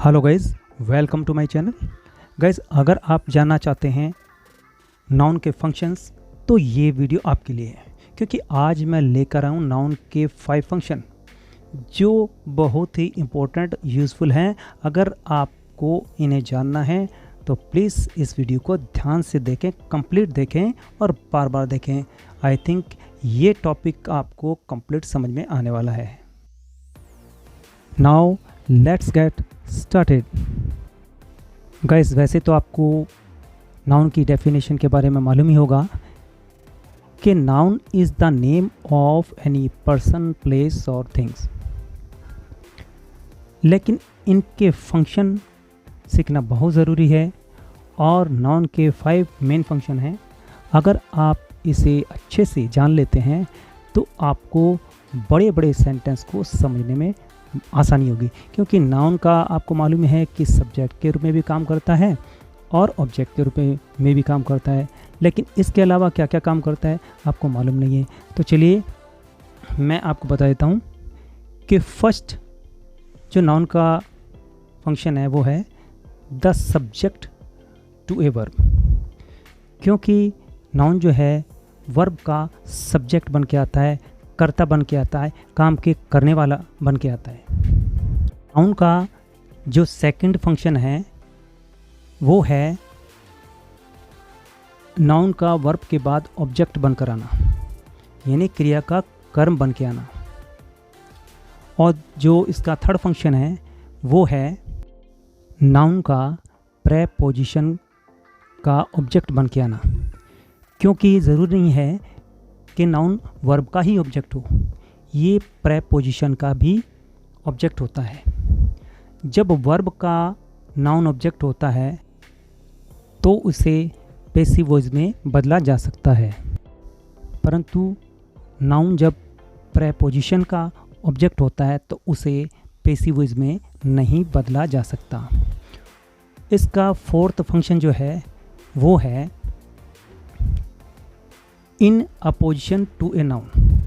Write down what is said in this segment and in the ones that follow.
Hello guys, welcome to my channel. Guys, अगर आप जानना चाहते हैं नाउन के फंक्शंस तो ये वीडियो आपके लिए है, क्योंकि आज मैं लेकर आया हूँ नाउन के 5 फंक्शन जो बहुत ही इम्पोर्टेंट यूज़फुल हैं। अगर आपको इन्हें जानना है तो प्लीज़ इस वीडियो को ध्यान से देखें, कंप्लीट देखें और बार बार देखें। आई थिंक ये टॉपिक आपको कंप्लीट समझ में आने वाला है। Now let's get started. Guys, वैसे तो आपको नाउन की डेफिनेशन के बारे में मालूम ही होगा कि noun is the name of any person, place और थिंग्स। लेकिन इनके फंक्शन सीखना बहुत ज़रूरी है और नाउन के 5 मेन फंक्शन हैं। अगर आप इसे अच्छे से जान लेते हैं तो आपको बड़े बड़े सेंटेंस को समझने में आसानी होगी, क्योंकि नाउन का आपको मालूम है कि सब्जेक्ट के रूप में भी काम करता है और ऑब्जेक्ट के रूप में भी काम करता है, लेकिन इसके अलावा क्या क्या काम करता है आपको मालूम नहीं है। तो चलिए मैं आपको बता देता हूँ कि फर्स्ट जो नाउन का फंक्शन है वो है the subject to a verb. क्योंकि नाउन जो है वर्ब का सब्जेक्ट बन के आता है, कर्ता बन के आता है, काम के करने वाला बन के आता है। नाउन का जो सेकंड फंक्शन है वो है नाउन का वर्ब के बाद ऑब्जेक्ट बनकर आना, यानी क्रिया का कर्म बन के आना। और जो इसका थर्ड फंक्शन है वो है नाउन का प्रेपोजिशन का ऑब्जेक्ट बन के आना, क्योंकि ज़रूरी नहीं है कि नाउन वर्ब का ही ऑब्जेक्ट हो, ये प्रेपोजिशन का भी ऑब्जेक्ट होता है। जब वर्ब का नाउन ऑब्जेक्ट होता है तो उसे पैसिव वॉइस में बदला जा सकता है, परंतु नाउन जब प्रेपोजिशन का ऑब्जेक्ट होता है तो उसे पैसिव वॉइस में नहीं बदला जा सकता। इसका फोर्थ फंक्शन जो है वो है in apposition to a noun.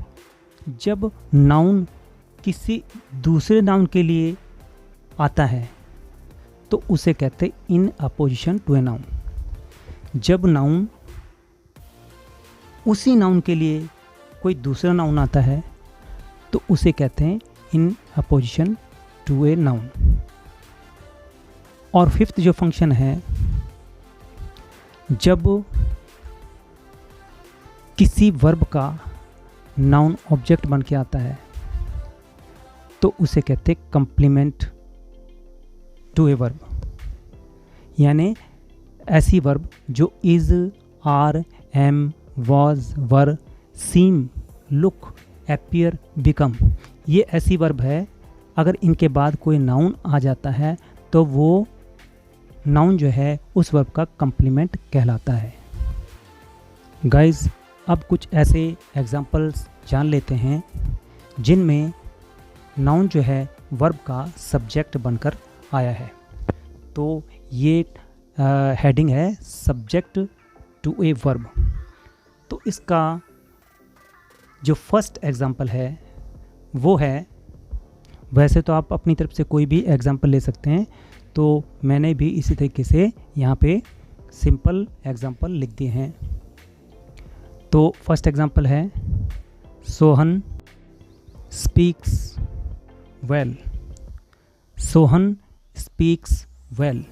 जब नाउन किसी दूसरे नाउन के लिए आता है तो उसे कहते हैं in apposition to a noun. जब नाउन उसी नाउन के लिए कोई दूसरा नाउन आता है तो उसे कहते हैं in apposition to a noun. और फिफ्थ जो फंक्शन है, जब किसी वर्ब का नाउन ऑब्जेक्ट बन के आता है तो उसे कहते हैं कंप्लीमेंट टू ए वर्ब, यानी ऐसी वर्ब जो is, are, am, was, were, seem, look, appear, become, ये ऐसी वर्ब है अगर इनके बाद कोई नाउन आ जाता है तो वो नाउन जो है उस वर्ब का कंप्लीमेंट कहलाता है। गाइज, अब कुछ ऐसे एग्जाम्पल्स जान लेते हैं जिनमें नाउन जो है वर्ब का सब्जेक्ट बनकर आया है। तो ये हेडिंग है सब्जेक्ट टू ए वर्ब। तो इसका जो फर्स्ट एग्जाम्पल है वो है, वैसे तो आप अपनी तरफ से कोई भी एग्जाम्पल ले सकते हैं, तो मैंने भी इसी तरीके से यहाँ पे सिंपल एग्जाम्पल लिख दिए हैं। तो फर्स्ट एग्जाम्पल है Sohan speaks well. Sohan speaks well,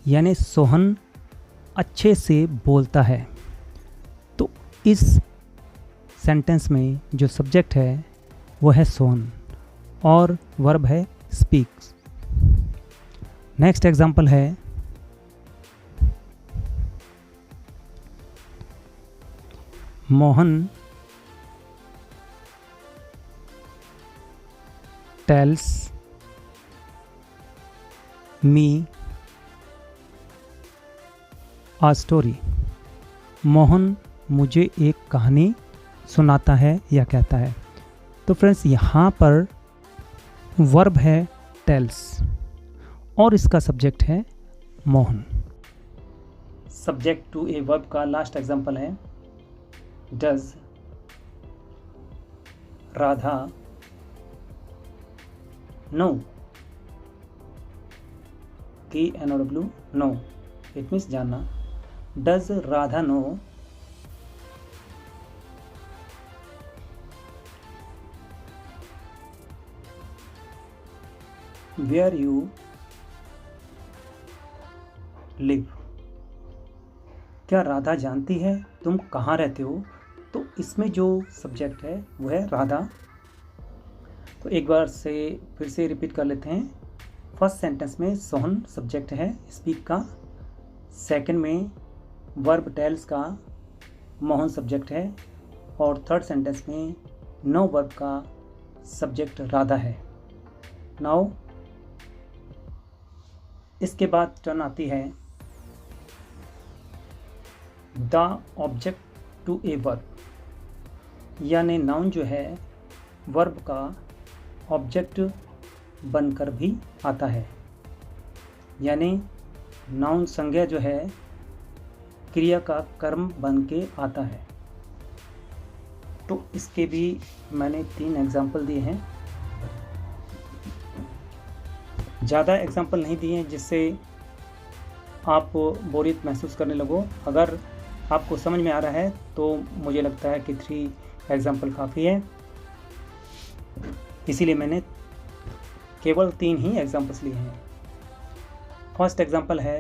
यानी सोहन अच्छे से बोलता है। तो इस सेंटेंस में जो सब्जेक्ट है वो है सोहन और वर्ब है स्पीक्स। नेक्स्ट एग्जाम्पल है मोहन टेल्स मी आ स्टोरी। मोहन मुझे एक कहानी सुनाता है या कहता है। तो फ्रेंड्स, यहाँ पर वर्ब है टेल्स और इसका सब्जेक्ट है Mohan. Subject to a verb का लास्ट एग्जाम्पल है does Radha know KNOW know, it means जानना। Does Radha know where you live, क्या राधा जानती है तुम कहाँ रहते हो। तो इसमें जो सब्जेक्ट है वो है राधा। तो एक बार से फिर से रिपीट कर लेते हैं। फर्स्ट सेंटेंस में सोहन सब्जेक्ट है स्पीक का, सेकंड में वर्ब टेल्स का मोहन सब्जेक्ट है, और थर्ड सेंटेंस में नो वर्ब का सब्जेक्ट राधा है। नाउ इसके बाद टर्न आती है the object to a verb, यानी नाउन जो है वर्ब का ऑब्जेक्ट बनकर भी आता है, यानी नाउन संज्ञा जो है क्रिया का कर्म बन के आता है। तो इसके भी मैंने 3 एग्जाम्पल दिए हैं, ज़्यादा एग्जाम्पल नहीं दिए हैं जिससे आप बोरियत महसूस करने लगो। अगर आपको समझ में आ रहा है तो मुझे लगता है कि 3 एग्जाम्पल काफ़ी है, इसीलिए मैंने केवल 3 ही एग्जाम्पल्स लिए हैं। फर्स्ट एग्जाम्पल है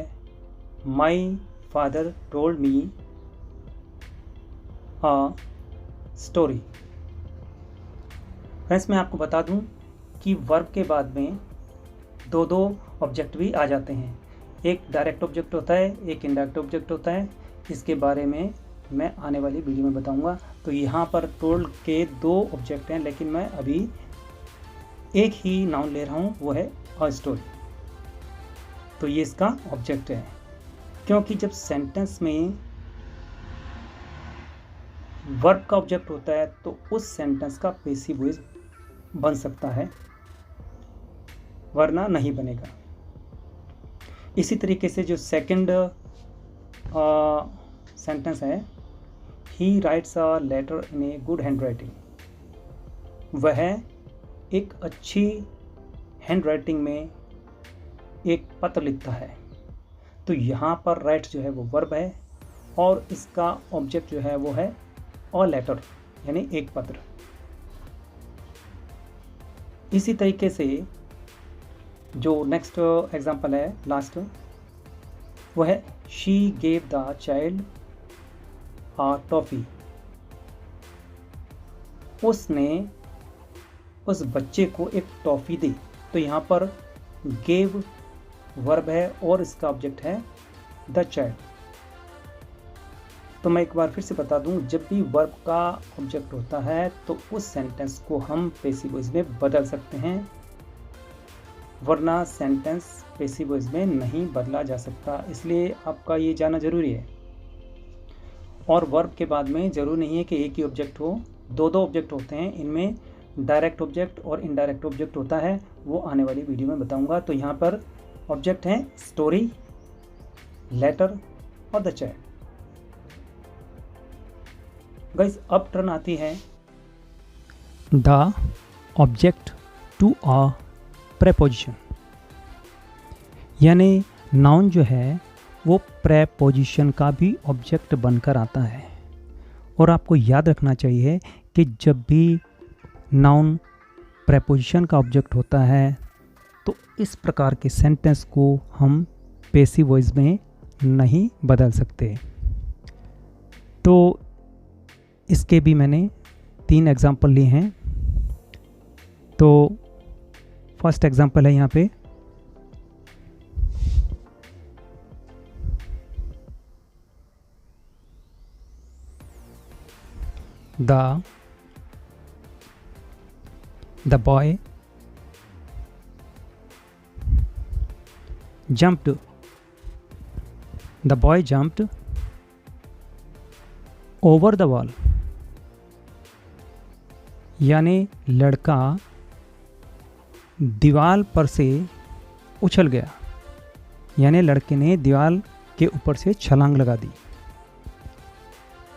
my father told me a story. Friends, मैं आपको बता दूं कि वर्ब के बाद में दो ऑब्जेक्ट भी आ जाते हैं। एक डायरेक्ट ऑब्जेक्ट होता है, एक इनडायरेक्ट ऑब्जेक्ट होता है। इसके बारे में मैं आने वाली वीडियो में बताऊंगा। तो यहाँ पर टोल्ड के 2 ऑब्जेक्ट हैं, लेकिन मैं अभी एक ही नाउन ले रहा हूँ, वो है अ स्टोरी। तो ये इसका ऑब्जेक्ट है, क्योंकि जब सेंटेंस में वर्ब का ऑब्जेक्ट होता है तो उस सेंटेंस का पैसिव वॉइस बन सकता है, वरना नहीं बनेगा। इसी तरीके से जो सेकंड सेंटेंस है he writes a letter in a good handwriting, वह एक अच्छी हैंड राइटिंग में एक पत्र लिखता है। तो यहाँ पर राइट जो है वो वर्ब है और इसका ऑब्जेक्ट जो है वो है अ लेटर, यानी एक पत्र। इसी तरीके से जो नेक्स्ट एग्जांपल है लास्ट, वो है she gave the child a toffee, उसने उस बच्चे को एक टॉफ़ी दी। तो यहाँ पर गेव वर्ब है और इसका ऑब्जेक्ट है द चाइल्ड। तो मैं एक बार फिर से बता दूं, जब भी वर्ब का ऑब्जेक्ट होता है तो उस सेंटेंस को हम पैसिव वॉइस में बदल सकते हैं, वरना सेंटेंस पैसिव वॉइस में नहीं बदला जा सकता। इसलिए आपका ये जानना ज़रूरी है। और वर्ब के बाद में ज़रूर नहीं है कि एक ही ऑब्जेक्ट हो, 2 ऑब्जेक्ट होते हैं। इनमें डायरेक्ट ऑब्जेक्ट और इनडायरेक्ट ऑब्जेक्ट होता है, वो आने वाली वीडियो में बताऊंगा। तो यहाँ पर ऑब्जेक्ट हैं स्टोरी, लेटर और द चाइल्ड। गाइस, अब टर्न आती है the object to a preposition, यानी नाउन जो है वो प्रेपोजिशन का भी ऑब्जेक्ट बनकर आता है। और आपको याद रखना चाहिए कि जब भी नाउन प्रेपोजिशन का ऑब्जेक्ट होता है तो इस प्रकार के सेंटेंस को हम पैसिव वॉइस में नहीं बदल सकते। तो इसके भी मैंने 3 एग्जाम्पल लिए हैं। तो फर्स्ट एग्जाम्पल है यहाँ पे the boy jumped over the wall, यानी लड़का दीवार पर से उछल गया, यानी लड़के ने दीवार के ऊपर से छलांग लगा दी।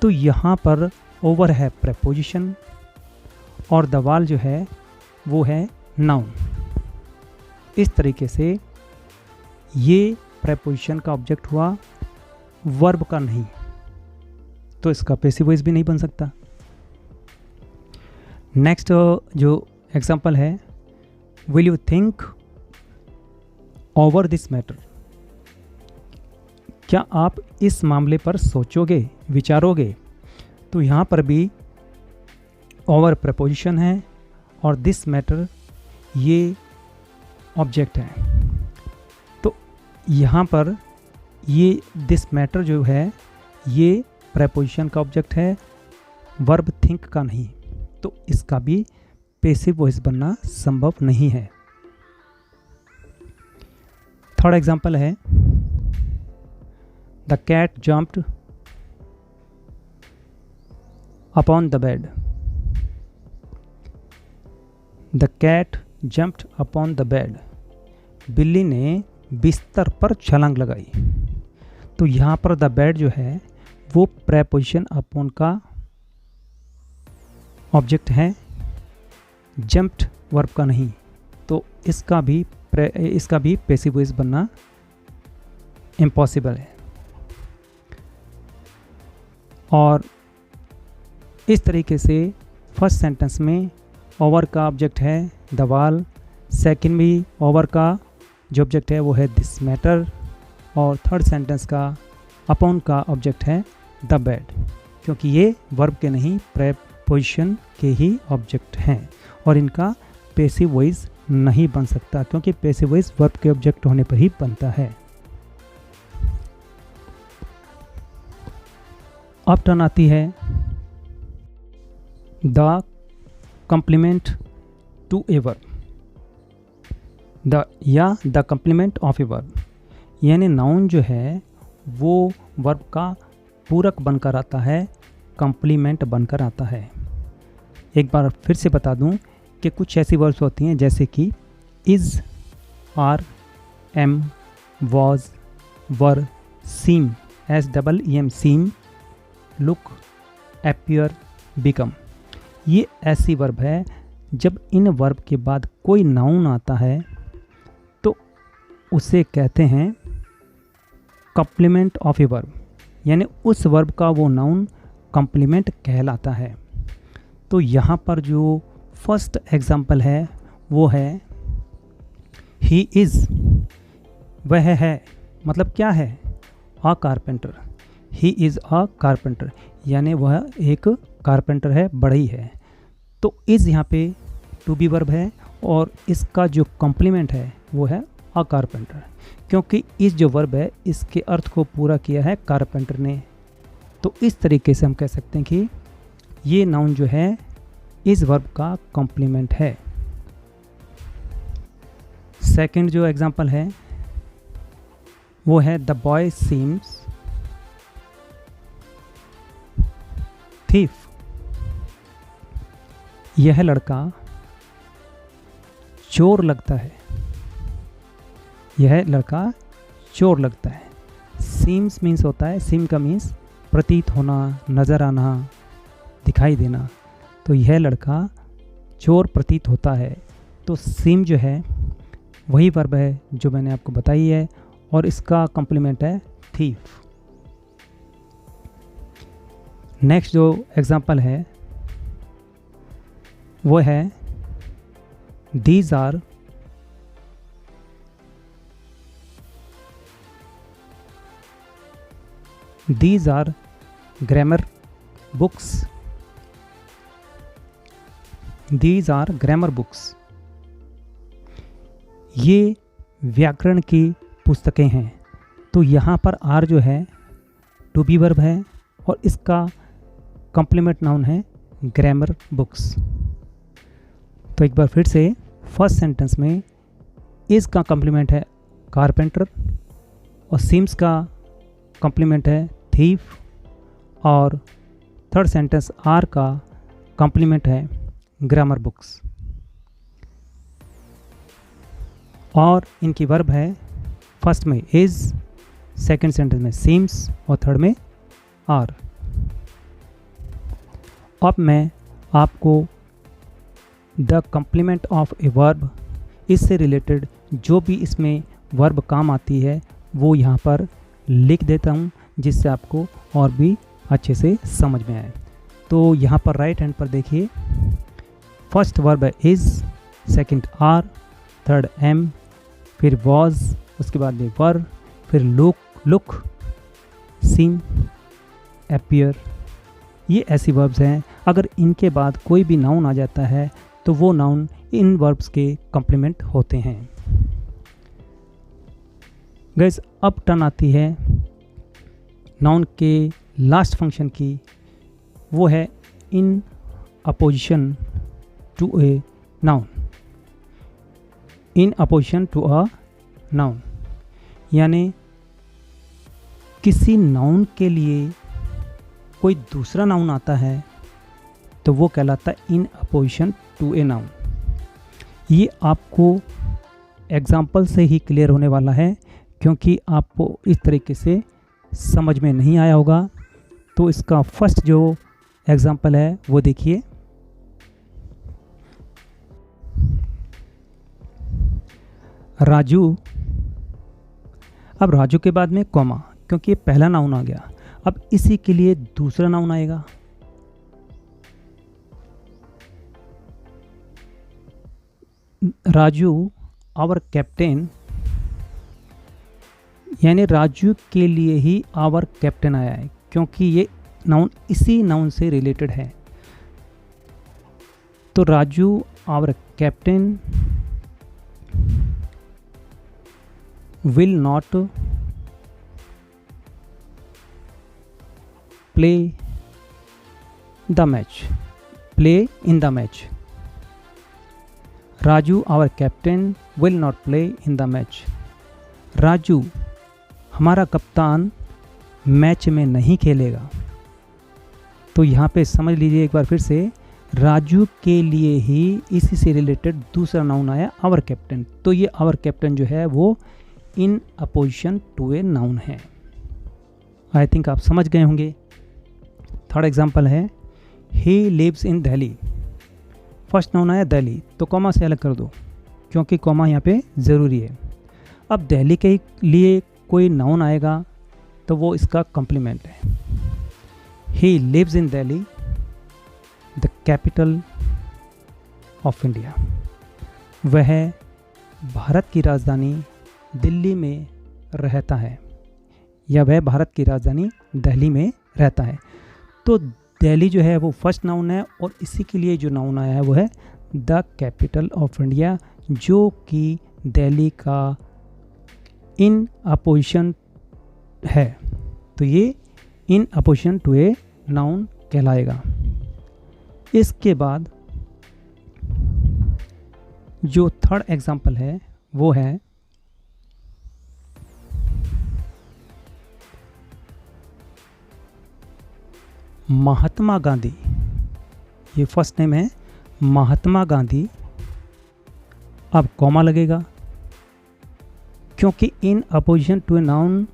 तो यहाँ पर ओवर है प्रेपोजिशन और द वॉल जो है वो है नाउन। इस तरीके से ये प्रेपोजिशन का ऑब्जेक्ट हुआ, वर्ब का नहीं, तो इसका पैसिव वॉइस भी नहीं बन सकता। नेक्स्ट जो एग्जांपल है, will you think over this matter, क्या आप इस मामले पर सोचोगे, विचारोगे। तो यहाँ पर भी ओवर प्रेपोजिशन है और दिस मैटर ये ऑब्जेक्ट है। तो यहाँ पर ये दिस मैटर जो है ये प्रेपोजिशन का ऑब्जेक्ट है, वर्ब थिंक का नहीं, तो इसका भी पैसिव वॉइस बनना संभव नहीं है। थर्ड एग्जांपल है, the cat jumped upon the bed, the cat jumped upon the bed, बिल्ली ने बिस्तर पर छलांग लगाई। तो यहाँ पर द बेड जो है वो प्रेपोजिशन अपॉन का ऑब्जेक्ट है, जंप्ड वर्ब का नहीं, तो इसका भी पैसिव वॉइस बनना इम्पॉसिबल है। और इस तरीके से फर्स्ट सेंटेंस में ओवर का ऑब्जेक्ट है द वॉल, सेकंड भी ओवर का जो ऑब्जेक्ट है वो है दिस मैटर, और थर्ड सेंटेंस का अपॉन का ऑब्जेक्ट है द बेड, क्योंकि ये वर्ब के नहीं प्रेपोजिशन के ही ऑब्जेक्ट हैं और इनका पैसिव वॉइस नहीं बन सकता, क्योंकि पैसिव वॉइस वर्ब के ऑब्जेक्ट होने पर ही बनता है। अब टर्न आती है the complement to a verb, the complement of a verb, यानी नाउन जो है वो वर्ब का पूरक बनकर आता है, कंप्लीमेंट बनकर आता है। एक बार फिर से बता दूं कि कुछ ऐसी वर्ब्स होती हैं जैसे कि is, are, am, was, were, seem, SEEM, seem, look, appear, become. ये ऐसी वर्ब है जब इन वर्ब के बाद कोई नाउन आता है तो उसे कहते हैं कॉम्प्लीमेंट ऑफ ए वर्ब, यानी उस वर्ब का वो नाउन कॉम्प्लीमेंट कहलाता है। तो यहाँ पर जो फर्स्ट एग्जाम्पल है वो है ही इज़, वह है, मतलब क्या है, अ carpenter, he is a carpenter, यानी वह एक कारपेंटर है, बढ़ई है। तो इज़ यहाँ पे टू बी वर्ब है और इसका जो कॉम्प्लीमेंट है वो है अ कारपेंटर, क्योंकि इस जो वर्ब है इसके अर्थ को पूरा किया है कारपेंटर ने। तो इस तरीके से हम कह सकते हैं कि ये नाउन जो है इस वर्ब का कॉम्प्लीमेंट है। सेकंड जो एग्जांपल है वो है द बॉय सीम्स थीफ, यह लड़का चोर लगता है, यह लड़का चोर लगता है। सीम्स मीन्स होता है, सीम का मीन्स प्रतीत होना, नज़र आना, दिखाई देना। तो यह लड़का चोर प्रतीत होता है। तो सीम जो है वही वर्ब है जो मैंने आपको बताई है और इसका कॉम्प्लीमेंट है थीफ। नेक्स्ट जो एग्जांपल है वो है these are grammar books, these are grammar books, ये व्याकरण की पुस्तकें हैं। तो यहाँ पर आर जो है टू बी वर्ब है और इसका कॉम्प्लीमेंट नाउन है ग्रामर बुक्स। तो एक बार फिर से फर्स्ट सेंटेंस में इज का कॉम्प्लीमेंट है कारपेंटर और सीम्स का कॉम्प्लीमेंट है थीफ और थर्ड सेंटेंस आर का कॉम्प्लीमेंट है ग्रामर बुक्स। और इनकी वर्ब है फर्स्ट में इज, सेकंड सेंटेंस में सीम्स और थर्ड में आर। अब मैं आपको the complement of a verb, इससे रिलेटेड जो भी इसमें वर्ब काम आती है वो यहाँ पर लिख देता हूँ, जिससे आपको और भी अच्छे से समझ में आए। तो यहाँ पर राइट हैंड पर देखिए, फर्स्ट वर्ब है is, second are, third am, फिर वॉज, उसके बाद में वर, फिर लुक, सीम, अपीयर। ये ऐसी वर्ब्स हैं, अगर इनके बाद कोई भी नाउन आ जाता है तो वो नाउन इन वर्ब्स के कॉम्प्लीमेंट होते हैं। गाइस अब टर्न आती है नाउन के लास्ट फंक्शन की, वो है in apposition to a noun. In apposition to a noun यानी किसी नाउन के लिए कोई दूसरा नाउन आता है तो वो कहलाता है in apposition to a noun. ये आपको एग्जाम्पल से ही क्लियर होने वाला है, क्योंकि आपको इस तरीके से समझ में नहीं आया होगा। तो इसका फर्स्ट जो एग्जाम्पल है वो देखिए, राजू। अब राजू के बाद में कॉमा, क्योंकि ये पहला नाउन आ गया। अब इसी के लिए दूसरा नाउन आएगा, राजू आवर कैप्टन, यानी राजू के लिए ही आवर कैप्टन आया है, क्योंकि ये नाउन इसी नाउन से रिलेटेड है। तो Raju our captain will not play the match, play in the match. Raju our captain will not play in the match. Raju हमारा कप्तान मैच में नहीं खेलेगा। तो यहाँ पे समझ लीजिए एक बार फिर से, राजू के लिए ही इसी से रिलेटेड दूसरा नाउन आया आवर कैप्टन। तो ये आवर कैप्टन जो है वो in apposition to a noun है। आई थिंक आप समझ गए होंगे। थर्ड एग्जांपल है, he lives in Delhi. First noun आया दिल्ली, तो कॉमा से अलग कर दो, क्योंकि कॉमा यहाँ पे ज़रूरी है। अब दिल्ली के लिए कोई नाउन आएगा तो वो इसका कॉम्प्लीमेंट है। He lives in Delhi, the capital of India. वह भारत की राजधानी दिल्ली में रहता है, या वह भारत की राजधानी दिल्ली में रहता है। तो दिल्ली जो है वो फर्स्ट नाउन है, और इसी के लिए जो नाउन आया है वो है द कैपिटल ऑफ इंडिया, जो कि दिल्ली का इन अपोजिशन है। तो ये in apposition to a noun कहलाएगा। इसके बाद जो थर्ड एग्जांपल है वो है, महात्मा गांधी। ये फर्स्ट नेम है महात्मा गांधी। अब कॉमा लगेगा, क्योंकि in apposition to a noun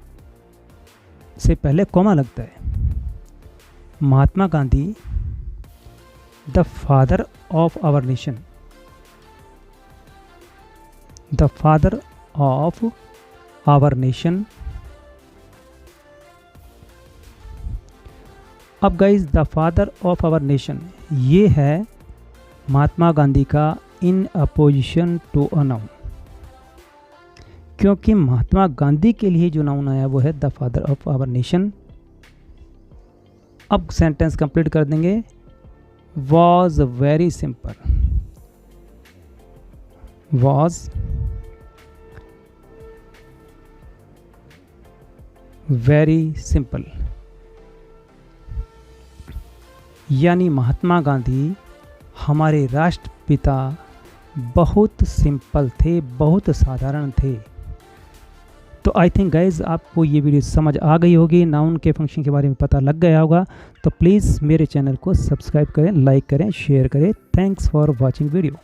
से पहले कॉमा लगता है। Mahatma Gandhi the father of our nation, the father of our nation. अब guys the father of our nation ये है महात्मा गांधी का in apposition to a noun, क्योंकि महात्मा गांधी के लिए जो नाउन आया वो है the father of our nation. अब सेंटेंस कंप्लीट कर देंगे। Was very simple, was very simple, यानी महात्मा गांधी हमारे राष्ट्रपिता बहुत सिंपल थे, बहुत साधारण थे। तो आई थिंक गाइज आपको ये वीडियो समझ आ गई होगी, नाउन के फंक्शन के बारे में पता लग गया होगा। तो प्लीज़ मेरे चैनल को सब्सक्राइब करें, लाइक करें, शेयर करें। Thanks for watching video.